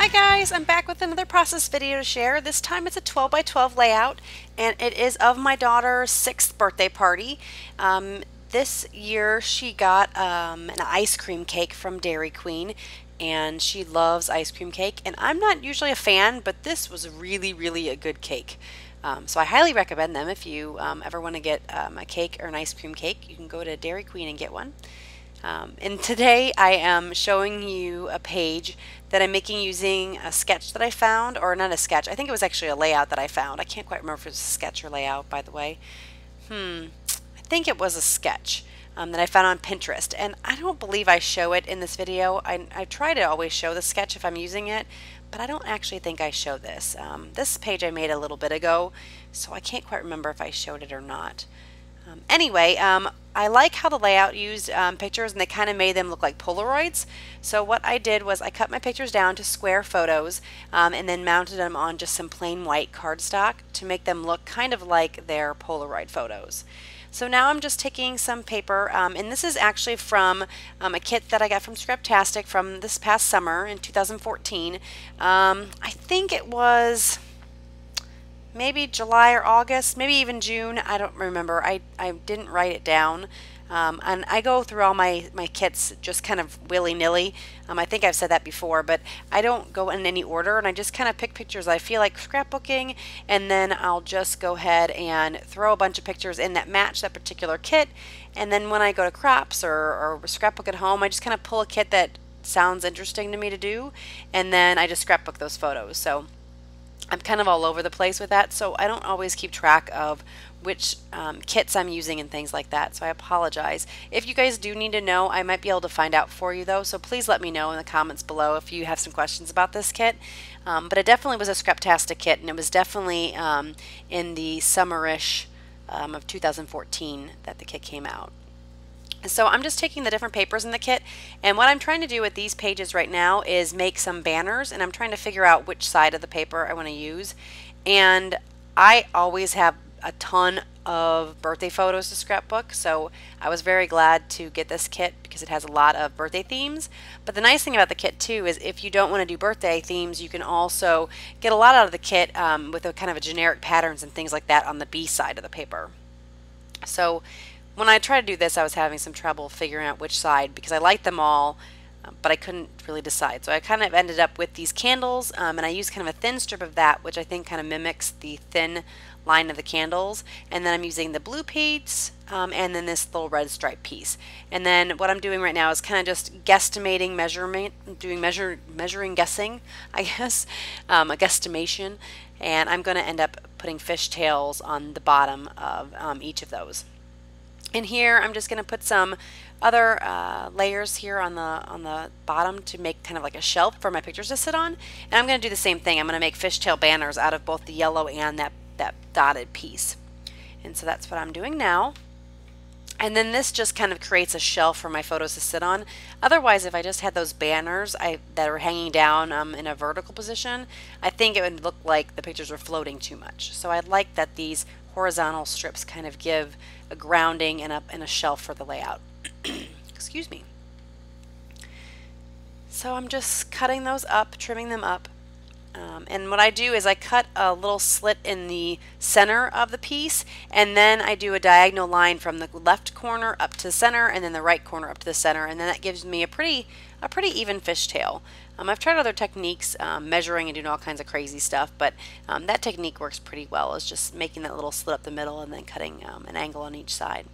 Hi guys, I'm back with another process video to share. This time it's a 12 by 12 layout and it is of my daughter's 6th birthday party. This year she got an ice cream cake from Dairy Queen and she loves ice cream cake, and I'm not usually a fan, but this was really a good cake. So I highly recommend them. If you ever want to get a cake or an ice cream cake, you can go to Dairy Queen and get one. And today I am showing you a page that I'm making using a sketch that I found, or not a sketch, I think it was actually a layout that I found. I can't quite remember if it was a sketch or layout, by the way. I think it was a sketch that I found on Pinterest, and I don't believe I show it in this video. I try to always show the sketch if I'm using it, but I don't actually think I show this. This page I made a little bit ago, so I can't quite remember if I showed it or not. Anyway, I like how the layout used pictures and they kind of made them look like Polaroids. So what I did was I cut my pictures down to square photos and then mounted them on just some plain white cardstock to make them look kind of like their Polaroid photos. So now I'm just taking some paper, and this is actually from a kit that I got from Scraptastic from this past summer in 2014. I think it was maybe July or August, maybe even June. I don't remember. I didn't write it down. And I go through all my kits just kind of willy-nilly. I think I've said that before, but I don't go in any order, and I just kind of pick pictures I feel like scrapbooking, and then I'll just go ahead and throw a bunch of pictures in that match that particular kit. And then when I go to crops or scrapbook at home, I just kind of pull a kit that sounds interesting to me to do, and then I just scrapbook those photos. So I'm kind of all over the place with that, so I don't always keep track of which kits I'm using and things like that, so I apologize. If you guys do need to know, I might be able to find out for you though, so please let me know in the comments below if you have some questions about this kit. But it definitely was a Scraptastic kit, and it was definitely in the summerish of 2014 that the kit came out. So I'm just taking the different papers in the kit, and what I'm trying to do with these pages right now is make some banners, and I'm trying to figure out which side of the paper I want to use. And I always have a ton of birthday photos to scrapbook, so I was very glad to get this kit because it has a lot of birthday themes. But the nice thing about the kit too is if you don't want to do birthday themes, you can also get a lot out of the kit with a kind of a generic patterns and things like that on the B side of the paper. So when I tried to do this, I was having some trouble figuring out which side because I liked them all, but I couldn't really decide. So I kind of ended up with these candles, and I used kind of a thin strip of that, which I think kind of mimics the thin line of the candles. And then I'm using the blue piece, and then this little red stripe piece. And then what I'm doing right now is kind of just guesstimating measurement, doing measuring guessing, I guess, a guesstimation. And I'm going to end up putting fishtails on the bottom of each of those. And here I'm just going to put some other layers here on the bottom to make kind of like a shelf for my pictures to sit on. And I'm going to do the same thing. I'm going to make fishtail banners out of both the yellow and that dotted piece. And so that's what I'm doing now. And then this just kind of creates a shelf for my photos to sit on. Otherwise, if I just had those banners that are hanging down in a vertical position, I think it would look like the pictures were floating too much. So I like that these horizontal strips kind of give a grounding and a shelf for the layout. Excuse me. So I'm just cutting those up, trimming them up. And what I do is I cut a little slit in the center of the piece, and then I do a diagonal line from the left corner up to the center, and then the right corner up to the center, and then that gives me a pretty even fishtail. I've tried other techniques, measuring and doing all kinds of crazy stuff, but that technique works pretty well. It's just making that little slit up the middle and then cutting an angle on each side.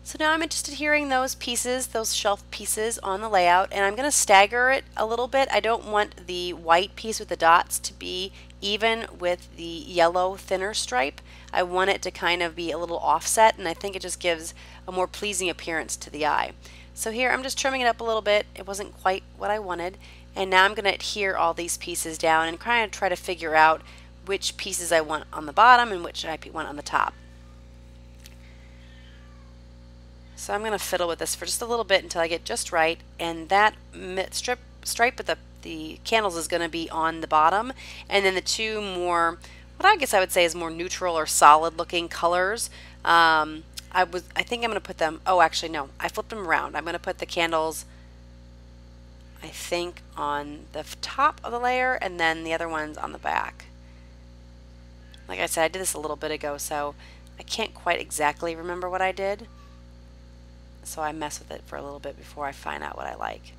So now I'm just adhering those pieces, those shelf pieces on the layout, and I'm going to stagger it a little bit. I don't want the white piece with the dots to be even with the yellow thinner stripe. I want it to kind of be a little offset, and I think it just gives a more pleasing appearance to the eye. So here I'm just trimming it up a little bit. It wasn't quite what I wanted, and now I'm going to adhere all these pieces down and kind of try to figure out which pieces I want on the bottom and which I want on the top. So I'm going to fiddle with this for just a little bit until I get just right, and that stripe with the candles is going to be on the bottom, and then the two more, what I guess I would say is more neutral or solid looking colors, I think I'm going to put them, oh actually no, I flipped them around. I'm going to put the candles I think, on the top of the layer, and then the other one's on the back. Like I said, I did this a little bit ago, so I can't quite exactly remember what I did. So I mess with it for a little bit before I find out what I like.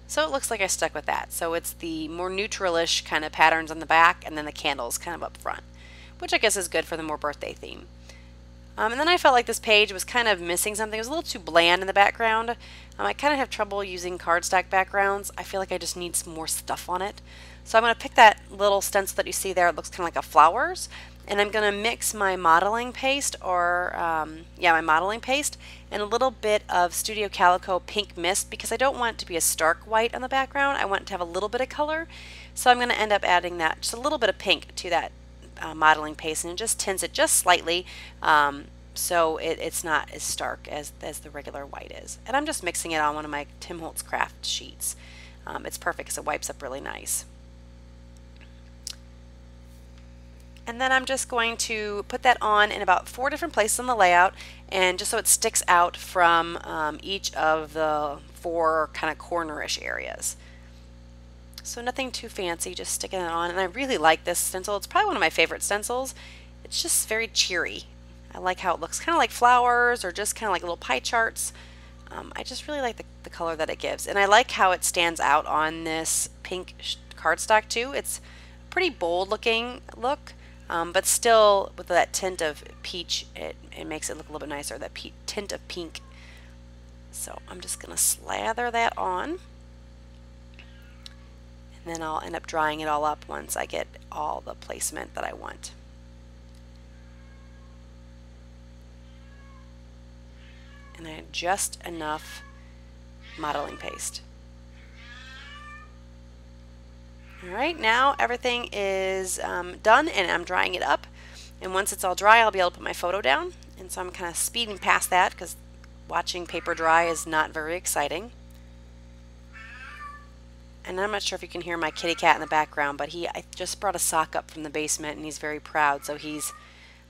So it looks like I stuck with that. So it's the more neutralish kind of patterns on the back, and then the candles kind of up front, which I guess is good for the more birthday theme. And then I felt like this page was kind of missing something. It was a little too bland in the background. I kind of have trouble using cardstock backgrounds. I feel like I just need some more stuff on it. So I'm going to pick that little stencil that you see there. It looks kind of like a flowers. And I'm going to mix my modeling paste, or my modeling paste, and a little bit of Studio Calico Pink Mist, because I don't want it to be a stark white on the background. I want it to have a little bit of color. So I'm going to end up adding that, just a little bit of pink to that modeling paste, and it just tints it just slightly, so it's not as stark as the regular white is. And I'm just mixing it on one of my Tim Holtz craft sheets. It's perfect because it wipes up really nice. And then I'm just going to put that on in about 4 different places on the layout, and just so it sticks out from each of the 4 kind of cornerish areas. So nothing too fancy, just sticking it on. And I really like this stencil. It's probably one of my favorite stencils. It's just very cheery. I like how it looks, kind of like flowers or just kind of like little pie charts. I just really like the color that it gives. And I like how it stands out on this pink cardstock too. It's a pretty bold looking look, but still with that tint of peach, it makes it look a little bit nicer, that tint of pink. So I'm just going to slather that on. And then I'll end up drying it all up once I get all the placement that I want. And I had just enough modeling paste. Alright, now everything is done, and I'm drying it up. And once it's all dry, I'll be able to put my photo down. And so I'm kind of speeding past that because watching paper dry is not very exciting. And I'm not sure if you can hear my kitty cat in the background, but I just brought a sock up from the basement, and he's very proud, so he's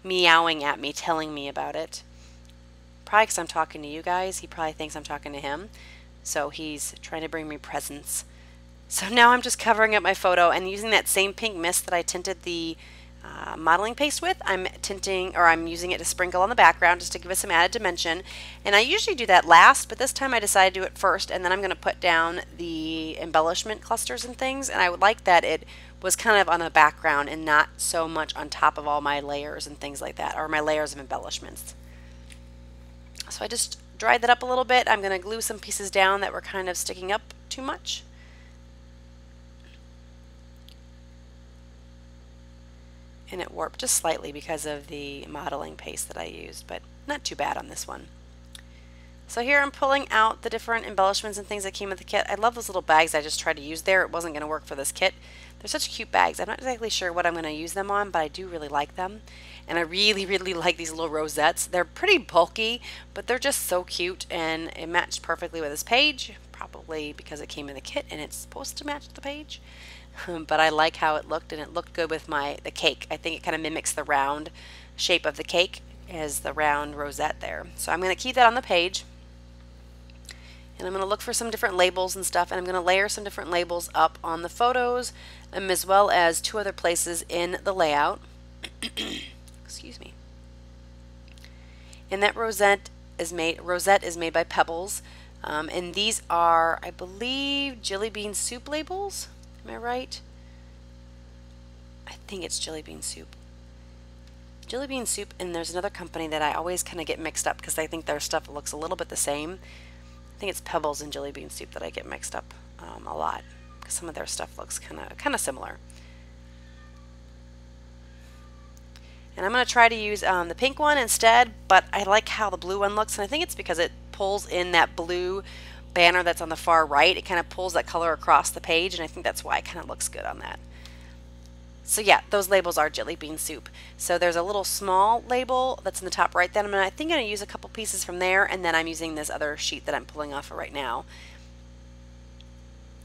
meowing at me, telling me about it. Probably because I'm talking to you guys. He probably thinks I'm talking to him, so he's trying to bring me presents. So now I'm just covering up my photo, and using that same pink mist that I tinted the modeling paste with, I'm using it to sprinkle on the background just to give it some added dimension. And I usually do that last, but this time I decided to do it first, and then I'm going to put down the embellishment clusters and things. And I would like that it was kind of on the background and not so much on top of all my layers and things like that, or my layers of embellishments. So I just dried that up a little bit. I'm going to glue some pieces down that were kind of sticking up too much. And it warped just slightly because of the modeling paste that I used, but not too bad on this one. So here I'm pulling out the different embellishments and things that came with the kit. I love those little bags I just tried to use there. It wasn't going to work for this kit. They're such cute bags. I'm not exactly sure what I'm going to use them on, but I do really like them. And I really, really like these little rosettes. They're pretty bulky, but they're just so cute, and it matched perfectly with this page, probably because it came in the kit and it's supposed to match the page. But I like how it looked, and it looked good with the cake. I think it kind of mimics the round shape of the cake as the round rosette there. So I'm going to keep that on the page, and I'm going to look for some different labels and stuff, and I'm going to layer some different labels up on the photos, as well as 2 other places in the layout. Excuse me. And that rosette is made by Pebbles, and these are, I believe, jelly bean soup labels. Am I right? I think it's jelly bean soup. Jelly bean soup, and there's another company that I always kind of get mixed up because I think their stuff looks a little bit the same. I think it's Pebbles and jelly bean soup that I get mixed up a lot because some of their stuff looks kind of similar. And I'm going to try to use the pink one instead, but I like how the blue one looks, and I think it's because it pulls in that blue banner that's on the far right. It kind of pulls that color across the page, and I think that's why it kind of looks good on that. So yeah, those labels are jelly bean soup. So there's a little small label that's in the top right. Then I think I'm going to use a couple pieces from there, and then I'm using this other sheet that I'm pulling off of right now.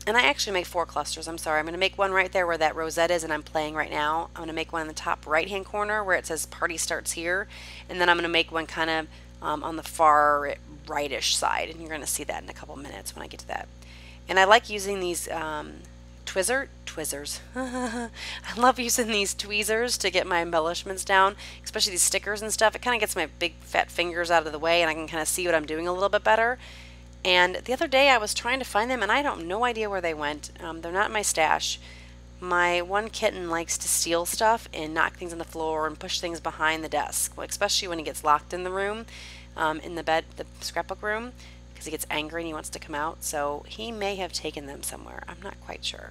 And I actually make 4 clusters. I'm sorry. I'm going to make one right there where that rosette is and I'm playing right now. I'm going to make one in the top right hand corner where it says party starts here, and then I'm going to make one kind of on the far rightish side, and you're going to see that in a couple minutes when I get to that. And I like using these Twizzers. I love using these tweezers to get my embellishments down, especially these stickers and stuff. It kind of gets my big fat fingers out of the way and I can kind of see what I'm doing a little bit better. And the other day I was trying to find them and I don't no idea where they went. They're not in my stash. My one kitten likes to steal stuff and knock things on the floor and push things behind the desk, especially when he gets locked in the room, in the bed, the scrapbook room, because he gets angry and he wants to come out. So he may have taken them somewhere. I'm not quite sure.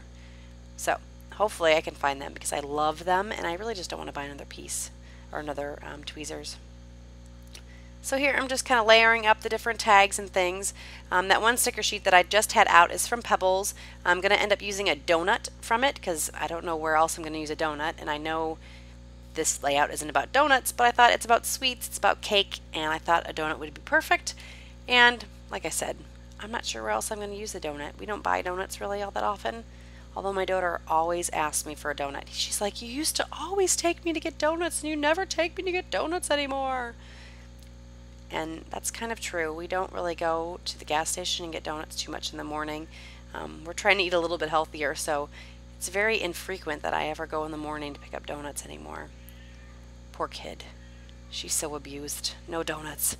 So hopefully I can find them because I love them and I really just don't want to buy another piece or another tweezers. So here I'm just kind of layering up the different tags and things. That one sticker sheet that I just had out is from Pebbles. I'm going to end up using a donut from it because I don't know where else I'm going to use a donut, and I know this layout isn't about donuts, but I thought it's about sweets, it's about cake, and I thought a donut would be perfect. And like I said, I'm not sure where else I'm going to use the donut. We don't buy donuts really all that often, although my daughter always asks me for a donut. She's like, you used to always take me to get donuts and you never take me to get donuts anymore. And that's kind of true. We don't really go to the gas station and get donuts too much in the morning. We're trying to eat a little bit healthier, so it's very infrequent that I ever go in the morning to pick up donuts anymore. Poor kid. She's so abused. No donuts.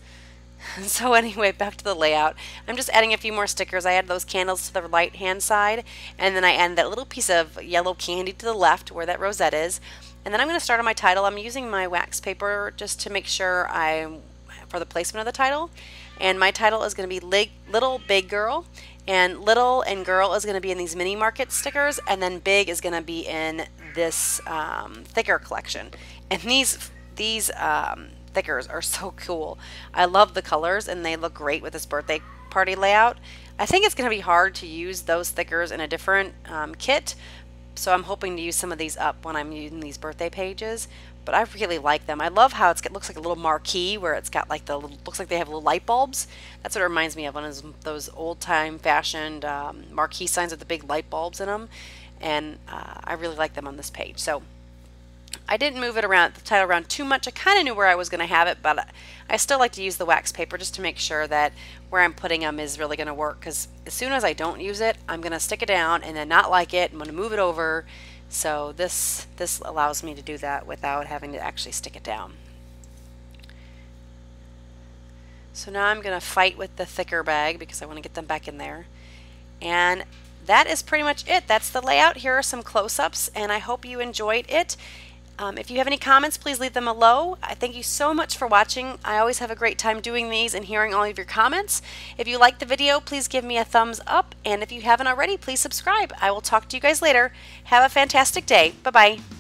So anyway, back to the layout. I'm just adding a few more stickers. I add those candles to the right hand side, and then I add that little piece of yellow candy to the left where that rosette is. And then I'm going to start on my title. I'm using my wax paper just to make sure for the placement of the title, and my title is going to be Little Big Girl, and Little and Girl is going to be in these mini market stickers, and then Big is going to be in this thicker collection. And these thickers are so cool. I love the colors and they look great with this birthday party layout. I think it's going to be hard to use those thickers in a different kit, so I'm hoping to use some of these up when I'm using these birthday pages. But I really like them. I love how it looks like a little marquee where it's got like looks like they have little light bulbs. That's what it reminds me of, one of those old-time fashioned marquee signs with the big light bulbs in them. And I really like them on this page. So I didn't move it around, the title around too much. I kind of knew where I was going to have it, but I still like to use the wax paper just to make sure that where I'm putting them is really going to work. Because as soon as I don't use it, I'm going to stick it down and then not like it. I'm going to move it over. So this allows me to do that without having to actually stick it down. So now I'm going to fight with the thicker bag because I want to get them back in there. And that is pretty much it. That's the layout. Here are some close-ups, and I hope you enjoyed it. If you have any comments, please leave them below. I thank you so much for watching. I always have a great time doing these and hearing all of your comments. If you liked the video, please give me a thumbs up. And if you haven't already, please subscribe. I will talk to you guys later. Have a fantastic day. Bye-bye.